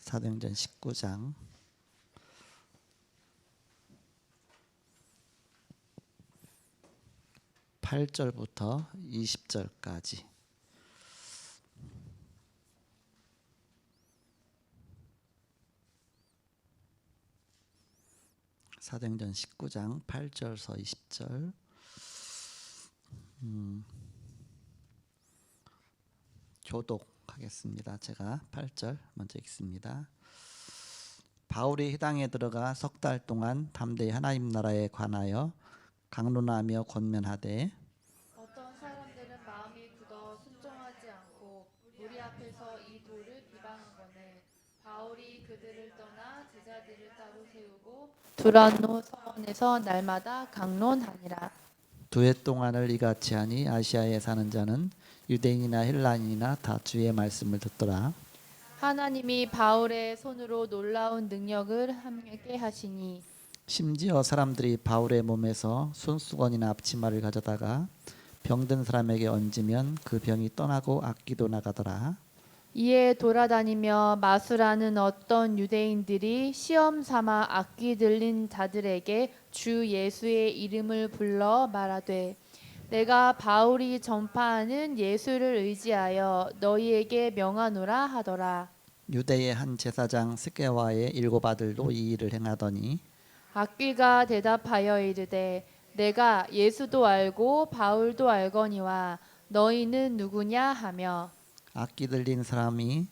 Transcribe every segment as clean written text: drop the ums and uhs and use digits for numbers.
사도행전 19장 8절부터 20절까지. 사도행전 19장 8절서 20절. 교독하겠습니다. 제가 8절 먼저 읽습니다. 바울이 회당에 들어가 석 달 동안 담대히 하나님 나라에 관하여 강론하며 권면하되, 어떤 사람들은 마음이 굳어 순종하지 않고 무리 앞에서 이 돌을 비방하거늘 바울이 그들을 떠나 제자들을 따로 세우고 두란노 서원에서 날마다 강론하니라. 두 해 동안을 이같이 하니 아시아에 사는 자는 유대인이나 헬라인이나 다 주의 말씀을 듣더라. 하나님이 바울의 손으로 놀라운 능력을 함께 하시니 심지어 사람들이 바울의 몸에서 손수건이나 앞치마를 가져다가 병든 사람에게 얹으면 그 병이 떠나고 악기도 나가더라. 이에 돌아다니며 마술하는 어떤 유대인들이 시험 삼아 악기 들린 자들에게 주 예수의 이름을 불러 말하되, 내가 바울이 전파하는 예수를 의지하여 너희에게 명하노라 하더라. 유대의 한 제사장 스게와의 7 아들도 이 일을 행하더니 악귀가 대답하여 이르되, 내가 예수도 알고 바울도 알거니와 너희는 누구냐 하며 악기 들린 사람이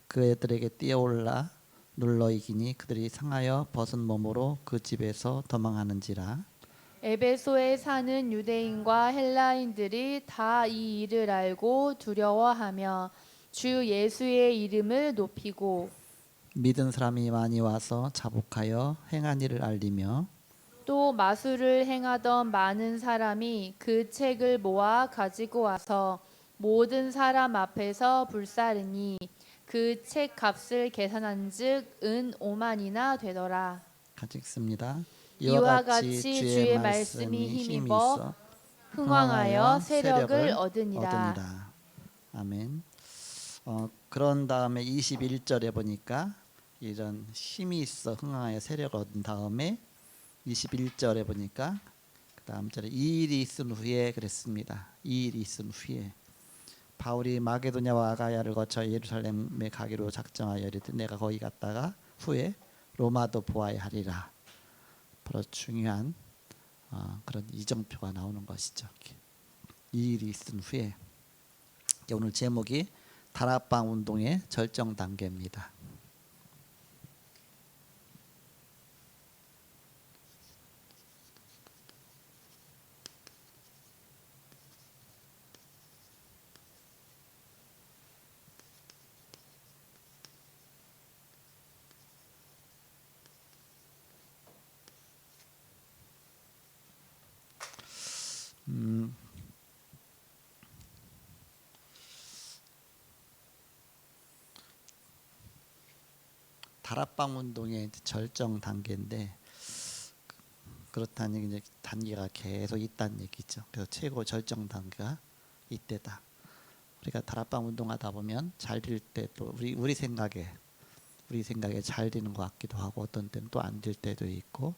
그 애들에게 뛰어올라 눌러 이기니 그들이 상하여 벗은 몸으로 그 집에서 도망하는지라. 에베소에 사는 유대인과 헬라인들이 다 이 일을 알고 두려워하며 주 예수의 이름을 높이고 믿은 사람이 많이 와서 자복하여 행한 일을 알리며 또 마술을 행하던 많은 사람이 그 책을 모아 가지고 와서 모든 사람 앞에서 불사르니 그 책 값을 계산한즉 은 5만이나 되더라. 같이 읽습니다. 이와 같이 주의 말씀이 힘입어 흥왕하여 세력을 얻으니라. 아멘. 그런 다음에 21절에 보니까 이런 힘이 있어 흥왕하여 세력을 얻은 다음에 21절에 보니까 그 다음 절에 이 일이 있은 후에 그랬습니다. 이 일이 있은 후에 바울이 마게도냐와 아가야를 거쳐 예루살렘에 가기로 작정하여 이르되 내가 거기 갔다가 후에 로마도 보아야 하리라. 바로 중요한 그런 이정표가 나오는 것이죠. 이 일이 있은 후에. 오늘 제목이 다락방 운동의 절정 단계입니다. 다락방 운동의 절정 단계인데, 그렇다니 이제 단계가 계속 있다는 얘기죠. 그래서 최고 절정 단계가 이때다. 우리가 다락방 운동하다 보면 잘 될 때 또 우리 생각에 잘 되는 것 같기도 하고 어떤 때는 또 안 될 때도 있고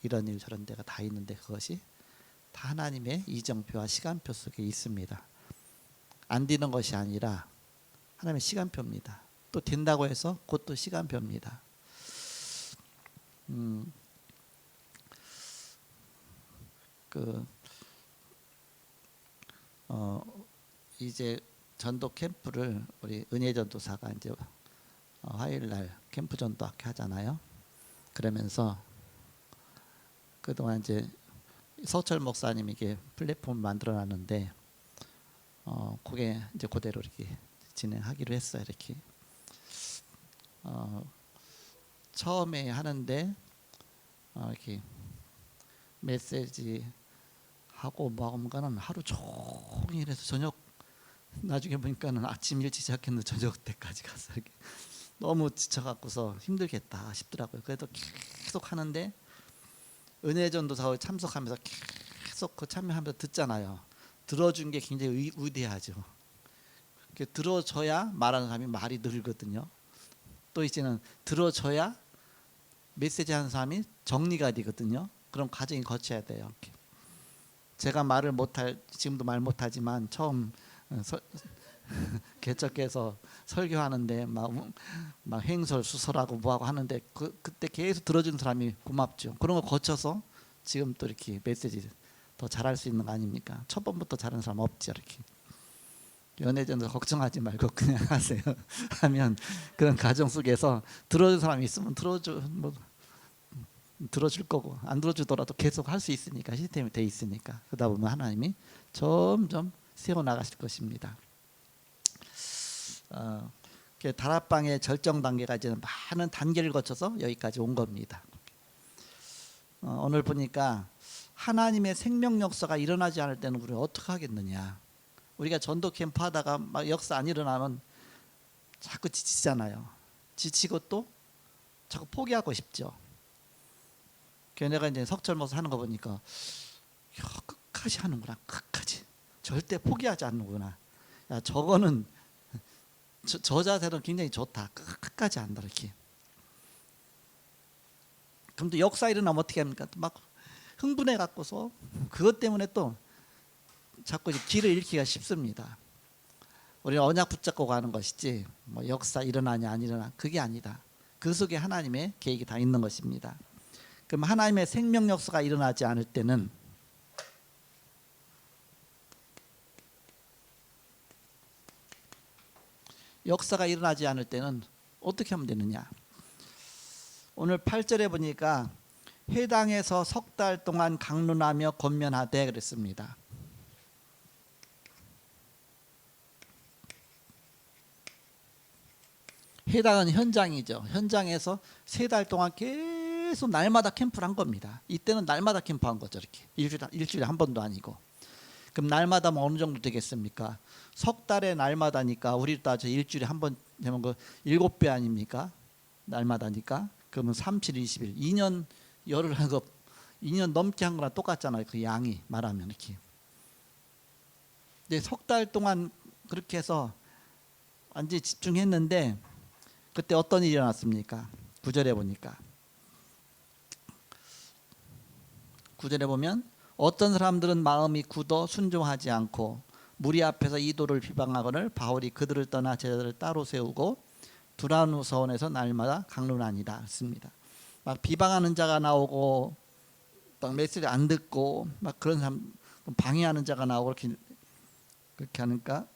이런 일 저런 데가 다 있는데 그것이 다 하나님의 이정표와 시간표 속에 있습니다. 안 되는 것이 아니라 하나님의 시간표입니다. 또 된다고 해서 그것도 시간표입니다. 이제 전도 캠프를 우리 은혜 전도사가 이제 화요일 날 캠프 전도학회 하잖아요. 그러면서 그동안 이제 서철 목사님이 이게 플랫폼을 만들어 놨는데 그게 이제 그대로 이렇게 진행하기로 했어요. 이렇게 처음에 하는데 이렇게 메시지 하고 뭐하고는 하루 종일 해서 저녁 나중에 보니까는 아침 일찍 시작했는데 저녁 때까지 가서 이렇게 너무 지쳐갖고서 힘들겠다 싶더라고요. 그래도 계속 하는데 은혜 전도사에 참석하면서 계속 그 참여하면서 듣잖아요. 들어준 게 굉장히 위대하죠. 들어줘야 말하는 사람이 말이 늘거든요. 또 이제는 들어줘야 메시지 하는 사람이 정리가 되거든요. 그럼 과정이 거쳐야 돼요. 이렇게. 제가 말을 못할 지금도 말 못하지만 처음 개척해서 설교하는데 막 횡설수설하고 뭐하고 하는데 그때 계속 들어주는 사람이 고맙죠. 그런 거 거쳐서 지금 또 이렇게 메시지 더 잘할 수 있는 거 아닙니까? 첫 번부터 잘하는 사람 없죠. 이렇게 연애전도 걱정하지 말고 그냥 하세요. 하면 그런 가정 속에서 들어주는 사람이 있으면 들어줄 거고 안 들어주더라도 계속 할 수 있으니까 시스템이 돼 있으니까 그러다 보면 하나님이 점점 세워 나가실 것입니다. 다락방의 절정 단계가 이제 많은 단계를 거쳐서 여기까지 온 겁니다. 오늘 보니까 하나님의 생명 역사가 일어나지 않을 때는 우리가 어떻게 하겠느냐. 우리가 전도 캠프 하다가 막 역사 안 일어나면 자꾸 지치잖아요. 지치고 또 자꾸 포기하고 싶죠. 내가 이제 석철 목사 하는 거 보니까 야, 끝까지 하는구나. 끝까지 절대 포기하지 않는구나. 야, 저거는 저 자세는 굉장히 좋다. 끝까지 한다 이렇게. 그럼 또 역사 일어나면 어떻게 합니까? 막 흥분해 갖고서 그것 때문에 또 자꾸 길을 잃기가 쉽습니다. 우리는 언약 붙잡고 가는 것이지 뭐 역사 일어나냐 안 일어나 그게 아니다. 그 속에 하나님의 계획이 다 있는 것입니다. 그럼 하나님의 생명 역사가 일어나지 않을 때는 역사가 일어나지 않을 때는 어떻게 하면 되느냐. 오늘 8절에 보니까 회당에서 석 달 동안 강론하며 권면하되 그랬습니다. 회당은 현장이죠. 현장에서 3달 동안 계속 날마다 캠프를 한 겁니다. 이때는 날마다 캠프한 거죠. 이렇게 일주일에 한 번도 아니고. 그럼 날마다면 어느 정도 되겠습니까? 석 달에 날마다니까 우리 따져 일주일에 한 번 되면 그 7배 아닙니까? 날마다니까. 그러면 37, 20일 2년 열흘 한 거 2년 넘게 한 거랑 똑같잖아요. 그 양이 말하면 이렇게. 근데 석 달 동안 그렇게 해서 완전히 집중했는데 그때 어떤 일이 일어났습니까? 9절에 보니까 9절에 보면 어떤 사람들은 마음이 굳어 순종하지 않고 무리 앞에서 이도를 비방하거늘 바울이 그들을 떠나 제자들을 따로 세우고 두라누 서원에서 날마다 강론하니라 했습니다. 막 비방하는 자가 나오고 막 메시지 안 듣고 막 그런 사람 방해하는 자가 나오고 그렇게 하니까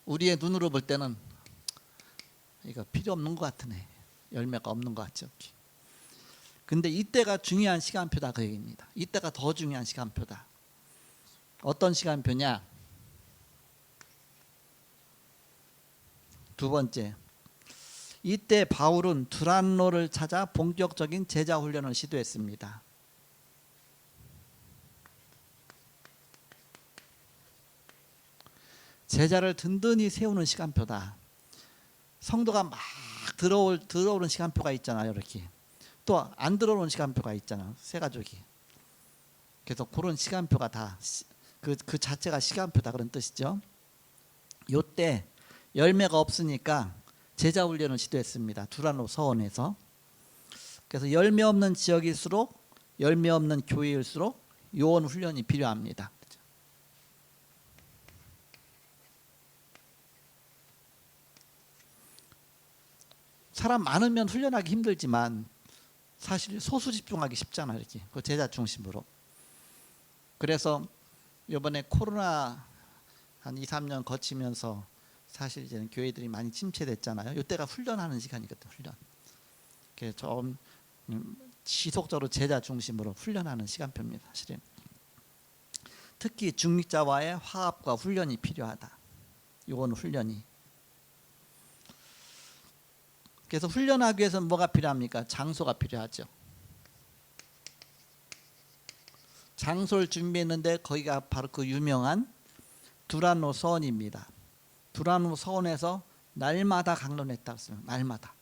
우리의 눈으로 볼 때는 이거 필요 없는 것 같으네. 열매가 없는 것 같죠. 근데 이때가 중요한 시간표다 그 얘기입니다. 이때가 더 중요한 시간표다. 어떤 시간표냐? 두 번째, 이때 바울은 두란노를 찾아 본격적인 제자 훈련을 시도했습니다. 제자를 든든히 세우는 시간표다. 성도가 막 들어오는 시간표가 있잖아요. 이렇게 또 안 들어오는 시간표가 있잖아. 세 가족이. 그래서 그런 시간표가 다 그 자체가 시간표다 그런 뜻이죠. 요때 열매가 없으니까 제자 훈련을 시도했습니다. 두란노 서원에서. 그래서 열매 없는 지역일수록 열매 없는 교회일수록 요원 훈련이 필요합니다. 사람 많으면 훈련하기 힘들지만 사실 소수 집중하기 쉽잖아요. 이렇게 그 제자 중심으로. 그래서 이번에 코로나 한 2, 3년 거치면서 사실 이제는 교회들이 많이 침체됐잖아요. 이때가 훈련하는 시간이거든요. 훈련. 그래서 좀 지속적으로 제자 중심으로 훈련하는 시간표입니다. 사실은. 특히 중직자와의 화합과 훈련이 필요하다. 이건 훈련이. 그래서 훈련하기 위해서는 뭐가 필요합니까? 장소가 필요하죠. 장소를 준비했는데 거기가 바로 그 유명한 두란노 서원입니다. 두란노 서원에서 날마다 강론했다고 했습니다. 날마다.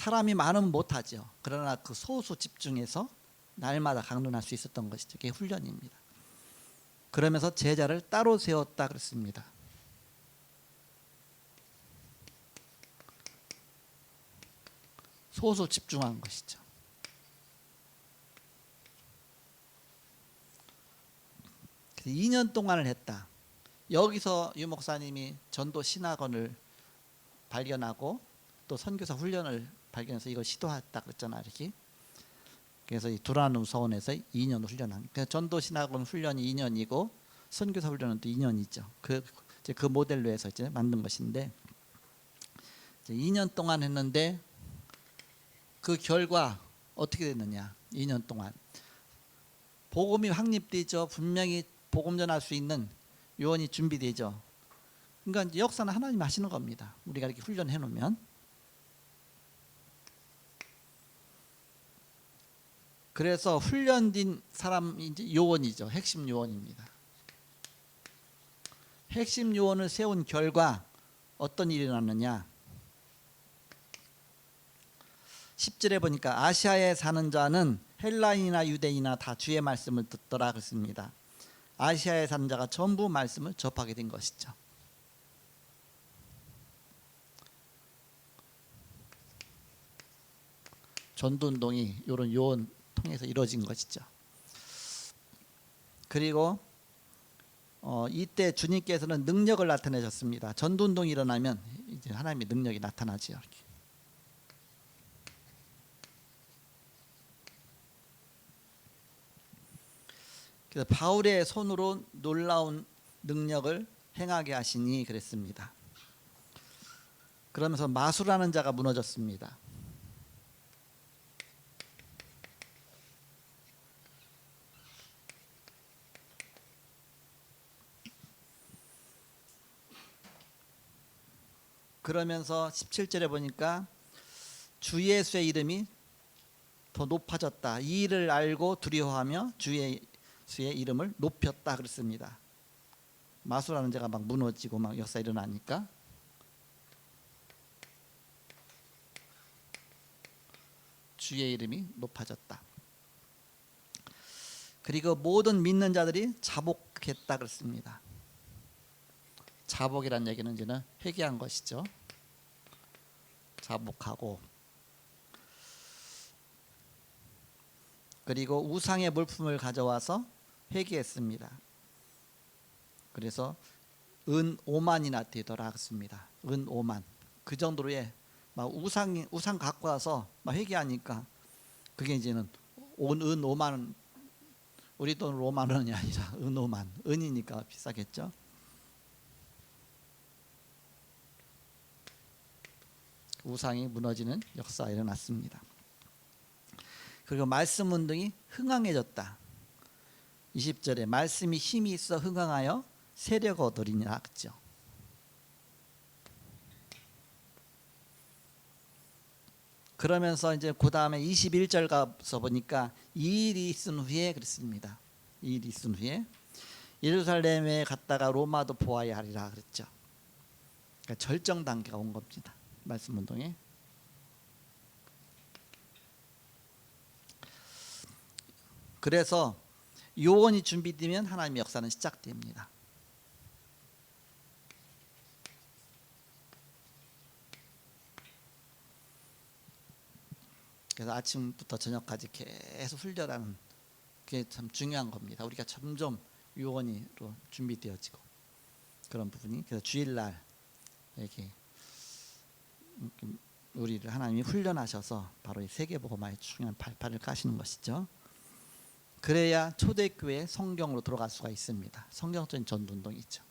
사람이 많으면 못하죠. 그러나 그 소수 집중해서 날마다 강론할 수 있었던 것이죠. 그게 훈련입니다. 그러면서 제자를 따로 세웠다 그랬습니다. 소수 집중한 것이죠. 그래서 2년 동안을 했다. 여기서 유 목사님이 전도 신학원을 발견하고 또 선교사 훈련을 발견해서 이걸 시도했다 그랬잖아요. 이렇게. 그래서 이 두라누 서원에서 2년 훈련한. 그래서 전도 신학원 훈련이 2년이고 선교사 훈련은 또 2년이죠. 그 모델로 해서 이제 만든 것인데, 이제 2년 동안 했는데 그 결과 어떻게 됐느냐? 2년 동안 복음이 확립되죠. 분명히 복음 전할 수 있는 요원이 준비되죠. 그러니까 이제 역사는 하나님 하시는 겁니다. 우리가 이렇게 훈련해 놓으면. 그래서 훈련된 사람이 이제 요원이죠. 핵심 요원입니다. 핵심 요원을 세운 결과 어떤 일이 일어났느냐? 10절에 보니까 아시아에 사는 자는 헬라인이나 유대인이나 다 주의 말씀을 듣더라 그랬습니다. 아시아에 사는 자가 전부 말씀을 접하게 된 것이죠. 전도운동이 이런 요원 통해서 이루어진 것이죠. 그리고 이때 주님께서는 능력을 나타내셨습니다. 전도운동이 일어나면 이제 하나님의 능력이 나타나지요. 이렇게. 그래서 바울의 손으로 놀라운 능력을 행하게 하시니 그랬습니다. 그러면서 마수라는 자가 무너졌습니다. 그러면서 17절에 보니까 주 예수의 이름이 더 높아졌다. 이 일을 알고 두려워하며 주 예수의 이름을 높였다 그랬습니다. 마수라는 자가 막 무너지고 막 역사 일어나니까 주의 이름이 높아졌다. 그리고 모든 믿는 자들이 자복했다 그랬습니다. 자복이란 얘기는 이제는 회개한 것이죠. 자복하고, 그리고 우상의 물품을 가져와서 회개했습니다. 그래서 은 5만이나 되더라 했습니다. 은 5만. 그 정도로의 막 우상 갖고 와서 막 회개하니까 그게 이제는 은 5만, 우리 돈으로 5만 원이 아니라 은 5만. 은이니까 비싸겠죠. 우상이 무너지는 역사가 일어났습니다. 그리고 말씀 운동이 흥황해졌다. 20절에 말씀이 힘이 있어 흥황하여 세력 얻으리라 했죠. 그러면서 이제 그 다음에 21절 가서 보니까 이 일이 있은 후에 그랬습니다. 이 일이 있은 후에 예루살렘에 갔다가 로마도 보아야 하리라 그랬죠. 그러니까 절정 단계가 온 겁니다. 말씀 운동에. 그래서 요원이 준비되면 하나님의 역사는 시작됩니다. 그래서 아침부터 저녁까지 계속 훈련하는 게 참 중요한 겁니다. 우리가 점점 요원으로 준비되어지고 그런 부분이. 그래서 주일날 이렇게 우리를 하나님이 훈련하셔서 바로 이 세계복음화의 중요한 발판을 까시는 것이죠. 그래야 초대교회 성경으로 들어갈 수가 있습니다. 성경적인 전도운동이 있죠.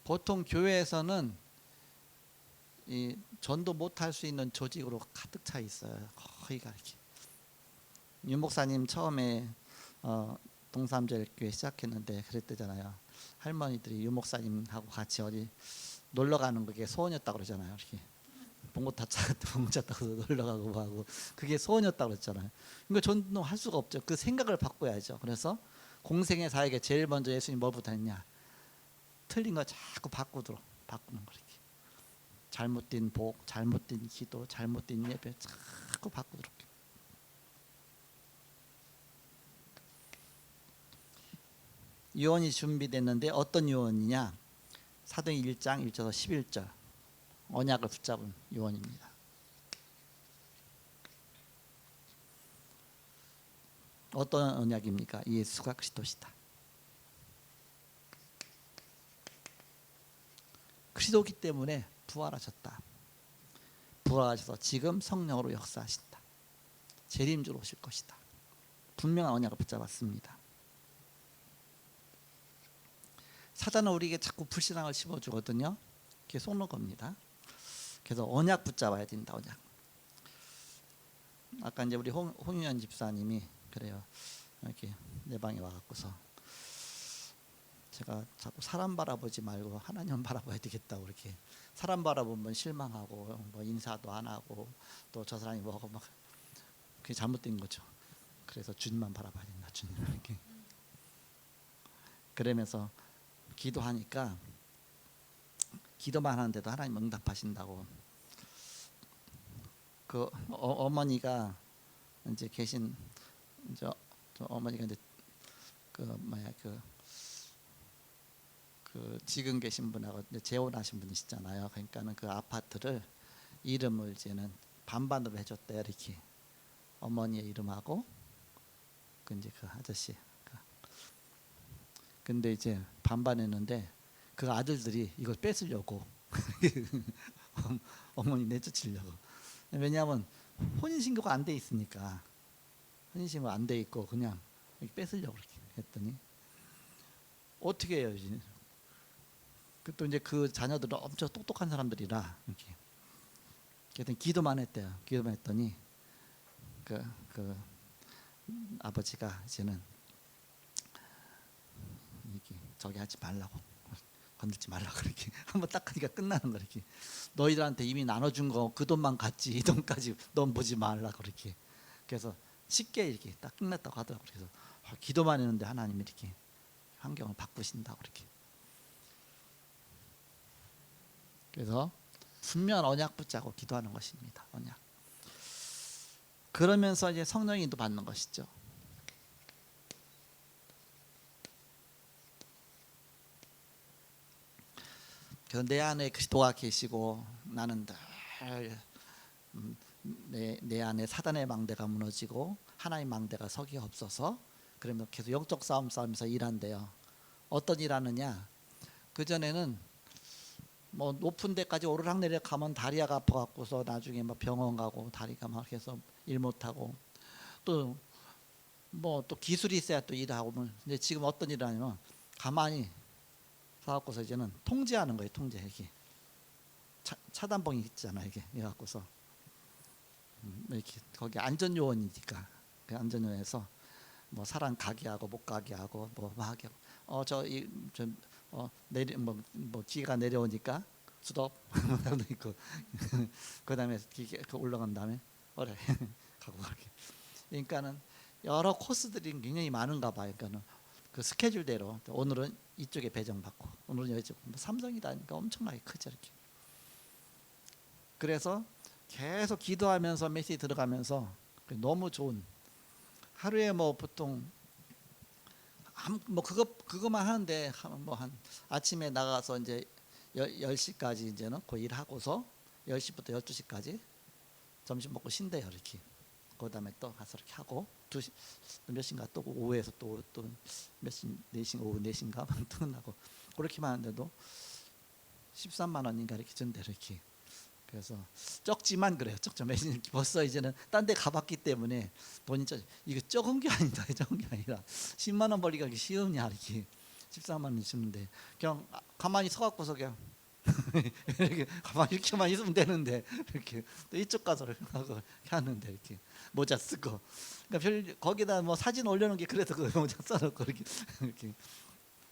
보통 교회에서는 이 전도 못할 수 있는 조직으로 가득 차 있어요. 거의가 이렇게. 유 목사님 처음에 동삼절교회 시작했는데 그랬대잖아요. 할머니들이 유 목사님하고 같이 어디 놀러 가는 그게 소원이었다고 그러잖아요. 이렇게 봉고타 타고 놀러 가고 뭐 하고 그게 소원이었다고 그랬잖아요. 그러니까 전도 할 수가 없죠. 그 생각을 바꿔야죠. 그래서 공생의 사역에 제일 먼저 예수님 뭘부터 했냐? 틀린 거 자꾸 바꾸는 거 이렇게. 잘못된 복, 잘못된 기도, 잘못된 예배 자꾸 바꾸도록. 유언이 준비됐는데 어떤 유언이냐? 사도행 1장 1절에서 11절 언약을 붙잡은 유언입니다. 어떤 언약입니까? 예수가 그리스도시다. 그리스도기 때문에 부활하셨다. 부활하셔서 지금 성령으로 역사하신다. 재림주로 오실 것이다. 분명한 언약을 붙잡았습니다. 사단은 우리에게 자꾸 불신앙을 심어주거든요. 그게 속는 겁니다. 그래서 언약 붙잡아야 된다. 언약. 아까 이제 우리 홍윤현 집사님이 그래요. 이렇게 내 방에 와갖고서 제가 자꾸 사람 바라보지 말고 하나님 바라봐야 되겠다고 이렇게. 사람 바라보면 실망하고 뭐 인사도 안 하고 또 저 사람이 뭐고 막 그게 잘못된 거죠. 그래서 주님만 바라봐야 된다. 주님 이렇게. 그러면서 기도하니까 기도만 하는데도 하나님 응답하신다고. 그 어머니가 이제 계신 저 어머니가 이제 그 지금 계신 분하고 이제 재혼하신 분이시잖아요. 그러니까는 그 아파트를 이름을 이제는 반반으로 해줬대요. 이렇게 어머니의 이름하고 그 이제 그 아저씨. 근데 이제 반반했는데 그 아들들이 이걸 뺏으려고 어머니 내쫓으려고. 왜냐하면 혼인신고가 안 돼 있으니까. 혼인신고 안 돼 있고 그냥 뺏으려고 그렇게 했더니 어떻게 해요? 또 이제 그 자녀들은 엄청 똑똑한 사람들이라 이렇게. 그랬더니 기도만 했대요. 기도만 했더니 그 아버지가 이제는 이렇게 저기 하지 말라고, 건들지 말라고 그렇게 한번 딱 하니까 끝나는 거 이렇게. 너희들한테 이미 나눠준 거 그 돈만 갖지 이 돈까지 넌 보지 말라고 그렇게. 그래서 쉽게 이렇게 딱 끝났다고 하더라고. 그래서 기도만 했는데 하나님이 이렇게 환경을 바꾸신다고 이렇게. 그래서 분명한 언약 붙잡고 기도하는 것입니다. 언약. 그러면서 이제 성령이 또 받는 것이죠. 그래서 내 안에 그리스도가 계시고 나는 늘 내 안에 사단의 망대가 무너지고 하나님의 망대가 서기 없어서 그러면 계속 영적 싸움 싸우면서 일한대요. 어떤 일 하느냐? 그 전에는 뭐 높은 데까지 오르락내리락 가면 다리가 아파갖고서 나중에 막 병원 가고 다리가 막 해서 일 못하고 또 뭐 또 기술이 있어야 또 일하고. 근데 지금 어떤 일을 하냐면 가만히 서갖고서 이제는 통제하는 거예요. 통제. 이렇게 차단봉이 있잖아요. 이게 갖고서 이렇게 거기 안전요원이니까 그 안전요원에서 뭐 사람 가게 하고 못 가게 하고 뭐 하게 하고 내리 뭐 기계가 내려오니까 스톱 있고 그다음에 기계 올라간 다음에 그래 가고 그렇게. 그러니까는 여러 코스들이 굉장히 많은가 봐요. 그러니까는 그 스케줄대로 오늘은 이쪽에 배정받고 오늘은 이쪽 삼성이다 하니까 엄청나게 크죠 이렇게. 그래서 계속 기도하면서 메시지 들어가면서 너무 좋은 하루에 뭐 보통 뭐 그거만 하는데 뭐 한 아침에 나가서 이제 10시까지 이제는 그 일하고서 10시부터 12시까지 점심 먹고 쉰대요 이렇게. 그다음에 또 가서 이렇게 하고 2시 몇 시인가 또 오후에서 또 몇 시 4시 오후 4시인가 또 끝나고 그렇게만 하는데도 13만 원인가 이렇게 준대 이렇게. 그래서 적지만 그래요. 적죠. 벌써 이제는 딴 데 가봤기 때문에 돈이 이거 적은 게 아니다. 적은 게 아니라 10만 원 벌기가 쉬우냐 이렇게 14만 원 주는데 그냥 가만히 서갖고서 그냥 이렇게 가만히 이렇게만 있으면 되는데 이렇게 또 이쪽 가서 하고 하는데 이렇게 모자 쓰고 그러니까 거기다 뭐 사진 올려놓은 게 그래도 그 모자 써놓고 이렇게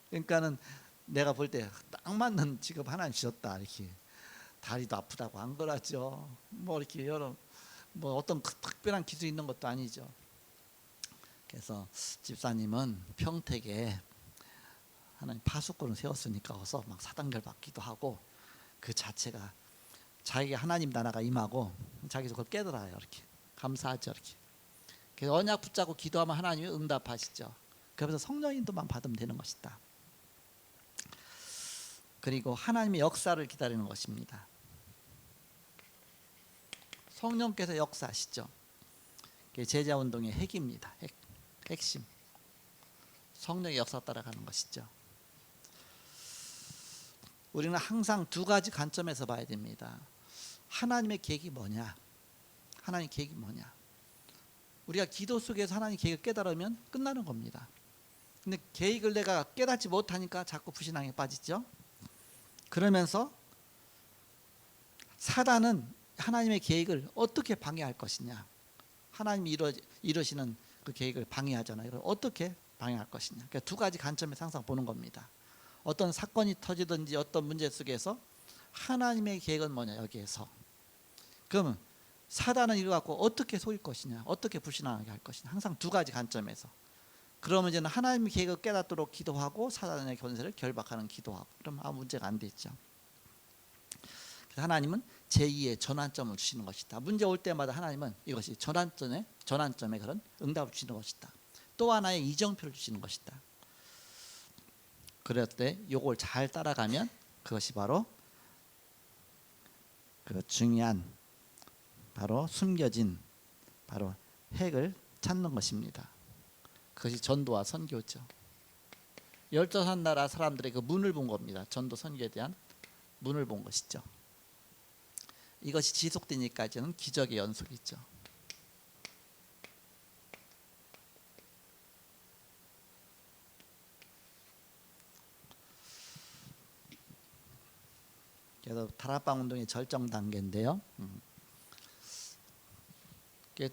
그러니까는 내가 볼 때 딱 맞는 직업 하나 주셨다 이렇게. 다리도 아프다고 안 그러죠. 뭐 이렇게 여러 뭐 어떤 특별한 기술이 있는 것도 아니죠. 그래서 집사님은 평택에 하나님 파수꾼을 세웠으니까 어서 막 사단결 받기도 하고 그 자체가 자기가 하나님 나라가 임하고 자기도 그걸 깨달아요. 이렇게 감사하죠. 이렇게 그래서 언약 붙잡고 기도하면 하나님이 응답하시죠. 그래서 성령인도만 받으면 되는 것이다. 그리고 하나님의 역사를 기다리는 것입니다. 성령께서 역사하시죠. 그게 제자운동의 핵입니다. 핵심. 성령의 역사 따라가는 것이죠. 우리는 항상 두 가지 관점에서 봐야 됩니다. 하나님의 계획이 뭐냐? 하나님의 계획이 뭐냐? 우리가 기도 속에서 하나님의 계획을 깨달으면 끝나는 겁니다. 근데 계획을 내가 깨닫지 못하니까 자꾸 불신앙에 빠지죠. 그러면서 사단은 하나님의 계획을 어떻게 방해할 것이냐? 하나님이 이루시는 그 계획을 방해하잖아요. 그럼 어떻게 방해할 것이냐? 그러니까 두 가지 관점에서 항상 보는 겁니다. 어떤 사건이 터지든지 어떤 문제 속에서 하나님의 계획은 뭐냐? 여기에서 그러면 사단은 이거 갖고 어떻게 속일 것이냐? 어떻게 불신하게 할 것이냐? 항상 두 가지 관점에서. 그러면 이제는 하나님의 계획을 깨닫도록 기도하고 사단의 권세를 결박하는 기도하고 그럼 아무 문제가 안 되죠. 그래서 하나님은 제2의 전환점을 주시는 것이다. 문제 올 때마다 하나님은 이것이 전환점에 그런 응답을 주시는 것이다. 또 하나의 이정표를 주시는 것이다. 그럴 때 요걸 잘 따라가면 그것이 바로 그 중요한 바로 숨겨진 바로 핵을 찾는 것입니다. 그것이 전도와 선교죠. 열조선 나라 사람들의 그 문을 본 겁니다. 전도 선교에 대한 문을 본 것이죠. 이것이 지속되니까 이제는 기적의 연속이죠. 그래서 다락방 운동의 절정 단계인데요.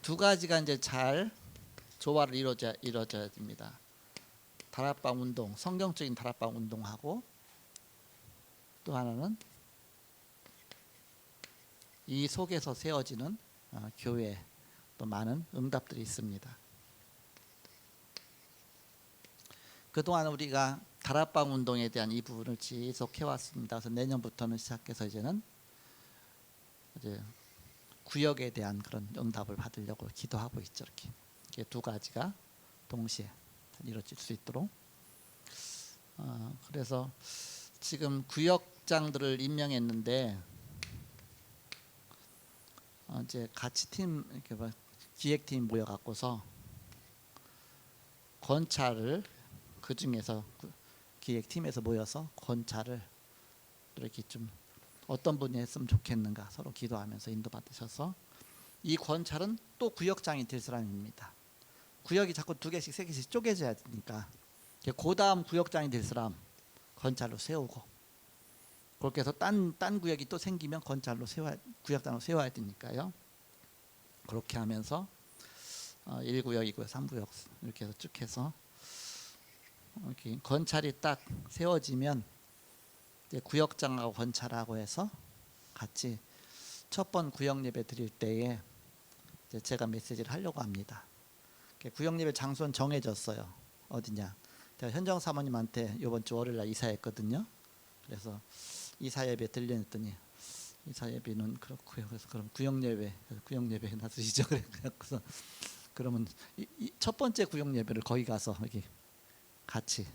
두 가지가 이제 잘 조화를 이루어져야 됩니다. 다락방 운동, 성경적인 다락방 운동하고 또 하나는 이 속에서 세워지는 교회 또 많은 응답들이 있습니다. 그동안 우리가 다락방 운동에 대한 이 부분을 지속 해왔습니다. 그래서 내년부터는 시작해서 이제는 이제 구역에 대한 그런 응답을 받으려고 기도하고 있죠. 이렇게 두 가지가 동시에 이루어질 수 있도록. 그래서 지금 구역장들을 임명했는데 이제 같이 팀 이렇게 기획팀 모여 갖고서 건차를 그 중에서 기획팀에서 모여서 건차를 이렇게 좀 어떤 분이 했으면 좋겠는가 서로 기도하면서 인도받으셔서 이 건찰은 또 구역장이 될 사람입니다. 구역이 자꾸 두 개씩 세 개씩 쪼개져야 되니까 그 다음 구역장이 될 사람 건찰로 세우고 그렇게 해서 딴 구역이 또 생기면 건찰로 구역장으로 세워야 되니까요. 그렇게 하면서 1구역, 2구역, 3구역 이렇게 해서 쭉 해서 이렇게 건찰이 딱 세워지면 이제 구역장하고 건찰하고 해서 같이 첫 번 구역 예배 드릴 때에 이제 제가 메시지를 하려고 합니다. 구역 예배 장소는 정해졌어요. 어디냐? 제가 현정 사모님한테 이번 주 월요일 날 이사했거든요. 그래서 이사 예배 들려냈더니 이사 예배는 그렇고요. 그래서 그럼 구역 예배 놔두시죠. 그래서 그러면 첫 번째 구역 예배를 거기 가서 여기 같이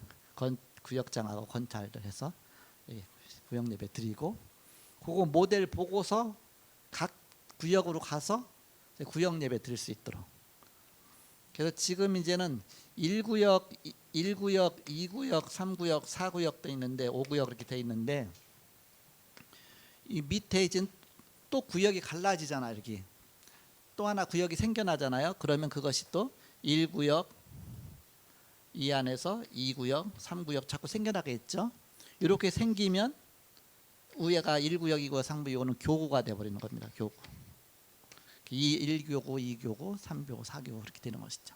구역장하고 건찰을 해서 구역 예배 드리고 그거 모델 보고서 각 구역으로 가서 구역 예배 드릴 수 있도록. 그래서 지금 이제는 1구역, 2구역, 3구역, 4구역 돼 있는데 5구역 이렇게 돼 있는데 이 밑에 이제 또 구역이 갈라지잖아요. 이렇게 또 하나 구역이 생겨나잖아요. 그러면 그것이 또 1구역 이 안에서 2구역, 3구역 자꾸 생겨나겠죠. 이렇게 생기면 위에가 1구역, 2구역, 3구역 이거는 교구가 돼버리는 겁니다. 교구. 1교구, 2교구, 3교구, 4교구 그렇게 되는 것이죠.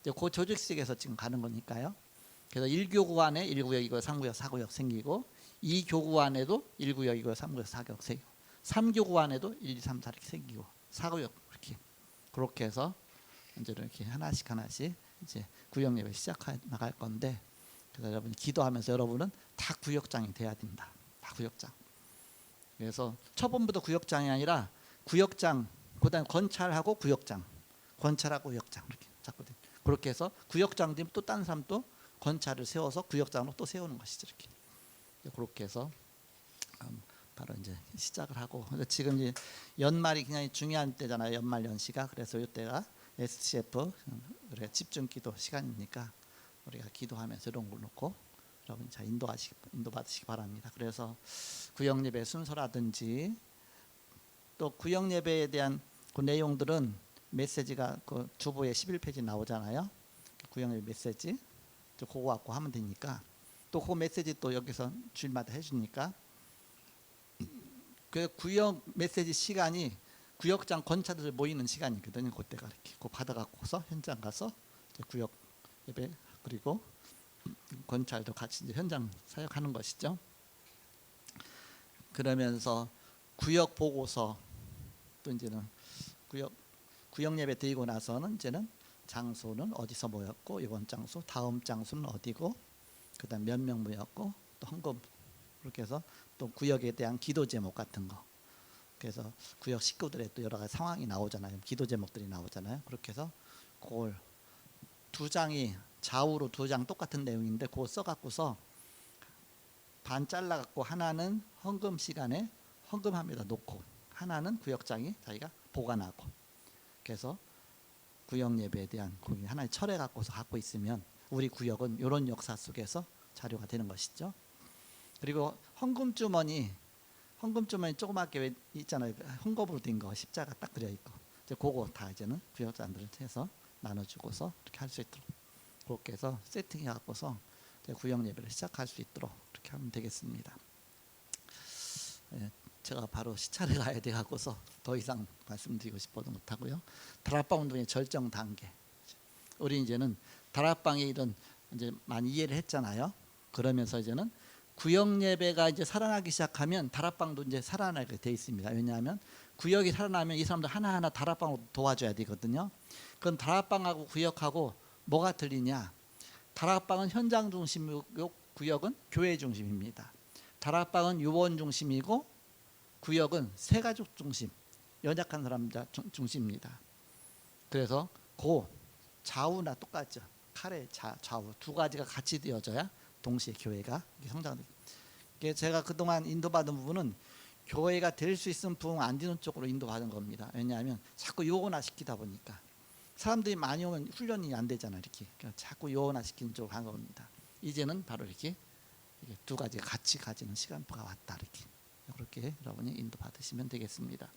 그 조직식에서 지금 가는 거니까요. 그래서 1교구 안에 1구역, 2구역, 3구역, 4구역 생기고 2교구 안에도 1구역, 2구역, 3구역, 4구역 생기고 3교구 안에도 1, 2, 3, 4 이렇게 생기고 4구역 이렇게 그렇게 해서 이제 이렇게 하나씩 이제 구역 예배 시작해 나갈 건데 그래서 여러분 기도하면서 여러분은 다 구역장이 돼야 된다. 다 구역장. 그래서 처음부터 구역장이 아니라 구역장, 그다음 권찰하고 구역장, 권찰하고 구역장 이렇게 자꾸 그렇게 해서 구역장 되면 또 다른 사람 또 권찰을 세워서 구역장으로 또 세우는 것이죠. 이렇게 그렇게 해서 바로 이제 시작을 하고 지금 이제 연말이 굉장히 중요한 때잖아요. 연말 연시가. 그래서 이때가 SCF 우리가 집중기도 시간이니까 우리가 기도하면서 이런 걸 놓고 여러분 잘 인도받으시기 바랍니다. 그래서 구역예배 순서라든지 또 구역예배에 대한 그 내용들은 메시지가 그 주보에 11페이지 나오잖아요. 구역예배 메시지 그거 갖고 하면 되니까 또 그 메시지 또 여기서 주일마다 해주니까 그 구역 메시지 시간이 구역장 권차들 모이는 시간이거든요. 그때가 이렇게 그거 받아갖고서 현장 가서 구역 예배 그리고 권찰도 같이 이제 현장 사역하는 것이죠. 그러면서 구역 보고서 또 이제는 구역 예배 드리고 나서는 이제는 장소는 어디서 모였고 이번 장소 다음 장소는 어디고 그다음 몇 명 모였고 또 헌금 그렇게 해서 또 구역에 대한 기도 제목 같은 거 그래서 구역 식구들의 또 여러 가지 상황이 나오잖아요. 기도 제목들이 나오잖아요. 그렇게 해서 그걸 두 장이 좌우로 두 장 똑같은 내용인데 그거 써갖고서 반 잘라갖고 하나는 헌금 시간에 헌금합니다 놓고 하나는 구역장이 자기가 보관하고 그래서 구역 예배에 대한 거기 하나의 철회 갖고서 갖고 있으면 우리 구역은 이런 역사 속에서 자료가 되는 것이죠. 그리고 헌금 주머니 조그맣게 왜 있잖아요. 헌금으로 된 거 십자가 딱 그려 있고 이제 그거 다 이제는 구역장들한테 해서 나눠주고서 이렇게 할 수 있도록 그렇게 해서 세팅해 갖고서 구역 예배를 시작할 수 있도록 이렇게 하면 되겠습니다. 제가 바로 시차를 가야 돼 갖고서 더 이상 말씀드리고 싶어도 못하고요. 다락방 운동의 절정 단계. 우리 이제는 다락방에 이런 이제 많이 이해를 했잖아요. 그러면서 이제는 구역 예배가 이제 살아나기 시작하면 다락방도 이제 살아나게 돼 있습니다. 왜냐하면 구역이 살아나면 이 사람들 하나하나 다락방으로 도와줘야 되거든요. 그럼 다락방하고 구역하고 뭐가 틀리냐? 다락방은 현장 중심이고 구역은 교회 중심입니다. 다락방은 유원 중심이고 구역은 새가족 중심, 연약한 사람자 중심입니다. 그래서 그 좌우나 똑같죠. 칼의 좌우 두 가지가 같이 되어져야 동시에 교회가 성장됩니다. 제가 그동안 인도받은 부분은 교회가 될 수 있으면 부흥 안 되는 쪽으로 인도받은 겁니다. 왜냐하면 자꾸 요원화 시키다 보니까 사람들이 많이 오면 훈련이 안 되잖아요. 이렇게 자꾸 요원화 시키는 쪽으로 간 겁니다. 이제는 바로 이렇게 두 가지가 같이 가지는 시간표가 왔다. 이렇게 그렇게 여러분이 인도받으시면 되겠습니다.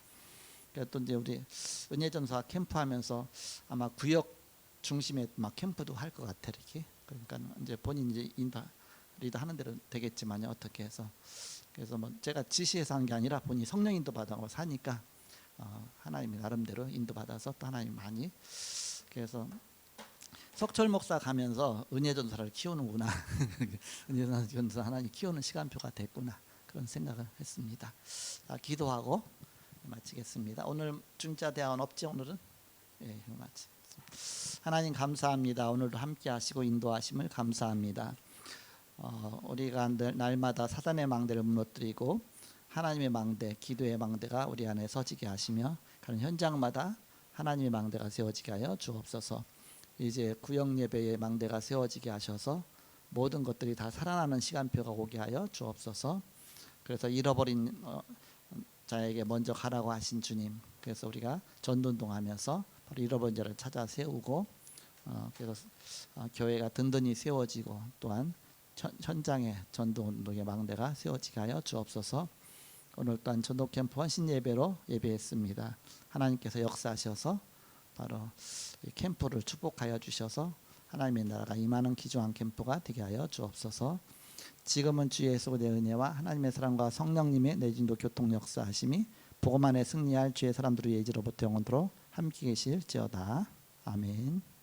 또 이제 우리 은혜전사 캠프하면서 아마 구역 중심에 막 캠프도 할 것 같아 이렇게. 그러니까 이제 본인 이제 인도 리더 하는 대로 되겠지만요. 어떻게 해서 그래서 뭐 제가 지시해서 한 게 아니라 본인이 성령 인도 받아서 사니까 하나님이 나름대로 인도 받아서 또 하나님 많이 그래서 석철 목사 가면서 은혜전사를 키우는구나. 은혜전사 하나님 키우는 시간표가 됐구나. 그런 생각을 했습니다. 기도하고 마치겠습니다. 오늘 중자 대화는 없지 오늘은? 예, 마치. 하나님 감사합니다. 오늘도 함께 하시고 인도하심을 감사합니다. 우리가 날마다 사단의 망대를 무너뜨리고 하나님의 망대, 기도의 망대가 우리 안에 서지게 하시며 가는 현장마다 하나님의 망대가 세워지게 하여 주옵소서. 이제 구역 예배의 망대가 세워지게 하셔서 모든 것들이 다 살아나는 시간표가 오게 하여 주옵소서. 그래서 잃어버린 자에게 먼저 가라고 하신 주님. 그래서 우리가 전도운동하면서 바로 잃어버린 자를 찾아 세우고 그래서 교회가 든든히 세워지고 또한 현장에 전도운동의 망대가 세워지게 하여 주옵소서. 오늘 또한 전도 캠프 헌신 예배로 예배했습니다. 하나님께서 역사하셔서 바로 이 캠프를 축복하여 주셔서 하나님의 나라가 임하는 귀중한 캠프가 되게 하여 주옵소서. 지금은 주 예수의 은혜와 하나님의 사랑과 성령님의 내진도 교통 역사하심이 복음 안에 승리할 주의 사람들의 예지로부터 영원토록 함께 계실지어다. 아멘.